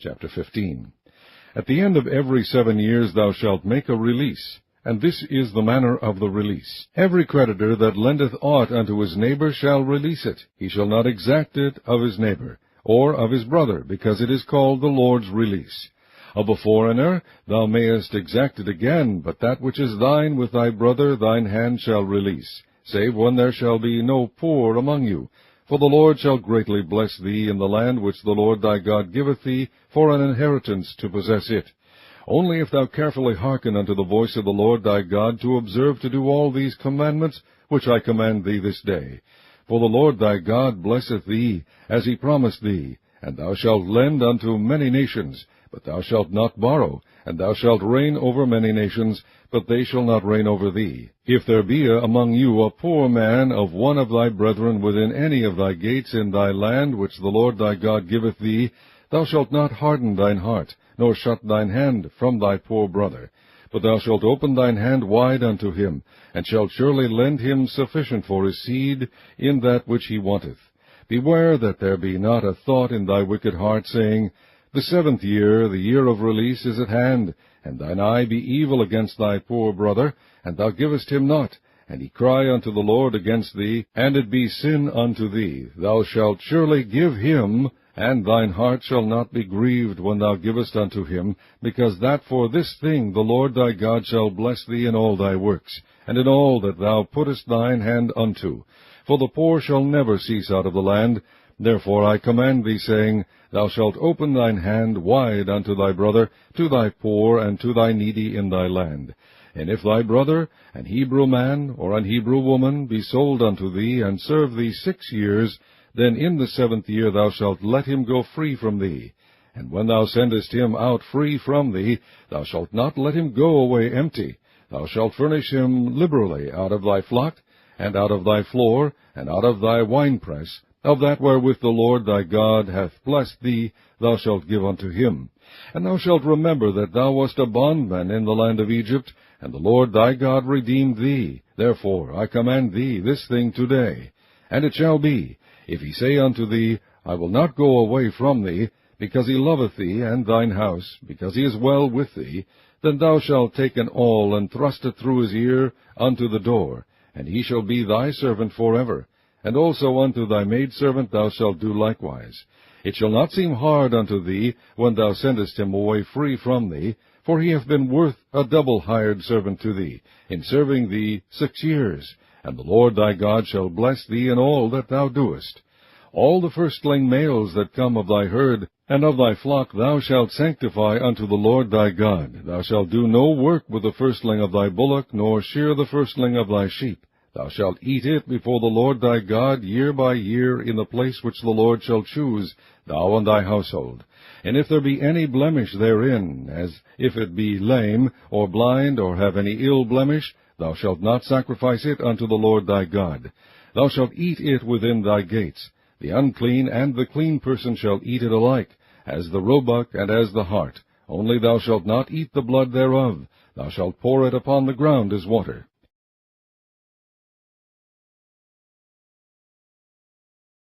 Chapter 15. At the end of every 7 years thou shalt make a release, and this is the manner of the release. Every creditor that lendeth aught unto his neighbor shall release it. He shall not exact it of his neighbor, or of his brother, because it is called the Lord's release. Of a foreigner thou mayest exact it again, but that which is thine with thy brother thine hand shall release, save when there shall be no poor among you. For the Lord shall greatly bless thee in the land which the Lord thy God giveth thee for an inheritance to possess it. Only if thou carefully hearken unto the voice of the Lord thy God, to observe to do all these commandments which I command thee this day. For the Lord thy God blesseth thee, as he promised thee, and thou shalt lend unto many nations, but thou shalt not borrow, and thou shalt reign over many nations, but they shall not reign over thee. If there be among you a poor man of one of thy brethren within any of thy gates in thy land which the Lord thy God giveth thee, thou shalt not harden thine heart, nor shut thine hand from thy poor brother, but thou shalt open thine hand wide unto him, and shalt surely lend him sufficient for his seed in that which he wanteth. Beware that there be not a thought in thy wicked heart, saying, The 7th year, the year of release, is at hand, and thine eye be evil against thy poor brother, and thou givest him not, and he cry unto the Lord against thee, and it be sin unto thee. Thou shalt surely give him, and thine heart shall not be grieved when thou givest unto him, because that for this thing the Lord thy God shall bless thee in all thy works, and in all that thou puttest thine hand unto. For the poor shall never cease out of the land. Therefore I command thee, saying, Thou shalt open thine hand wide unto thy brother, to thy poor, and to thy needy in thy land. And if thy brother, an Hebrew man, or an Hebrew woman, be sold unto thee, and serve thee 6 years, then in the 7th year thou shalt let him go free from thee. And when thou sendest him out free from thee, thou shalt not let him go away empty. Thou shalt furnish him liberally out of thy flock, and out of thy floor, and out of thy winepress. Of that wherewith the Lord thy God hath blessed thee, thou shalt give unto him. And thou shalt remember that thou wast a bondman in the land of Egypt, and the Lord thy God redeemed thee. Therefore I command thee this thing today. And it shall be, if he say unto thee, I will not go away from thee, because he loveth thee and thine house, because he is well with thee, then thou shalt take an awl, and thrust it through his ear unto the door, and he shall be thy servant forever. And also unto thy maidservant thou shalt do likewise. It shall not seem hard unto thee when thou sendest him away free from thee, for he hath been worth a double hired servant to thee, in serving thee 6 years. And the Lord thy God shall bless thee in all that thou doest. All the firstling males that come of thy herd and of thy flock thou shalt sanctify unto the Lord thy God. Thou shalt do no work with the firstling of thy bullock, nor shear the firstling of thy sheep. Thou shalt eat it before the Lord thy God year by year in the place which the Lord shall choose, thou and thy household. And if there be any blemish therein, as if it be lame, or blind, or have any ill blemish, thou shalt not sacrifice it unto the Lord thy God. Thou shalt eat it within thy gates. The unclean and the clean person shall eat it alike, as the roebuck and as the hart. Only thou shalt not eat the blood thereof. Thou shalt pour it upon the ground as water.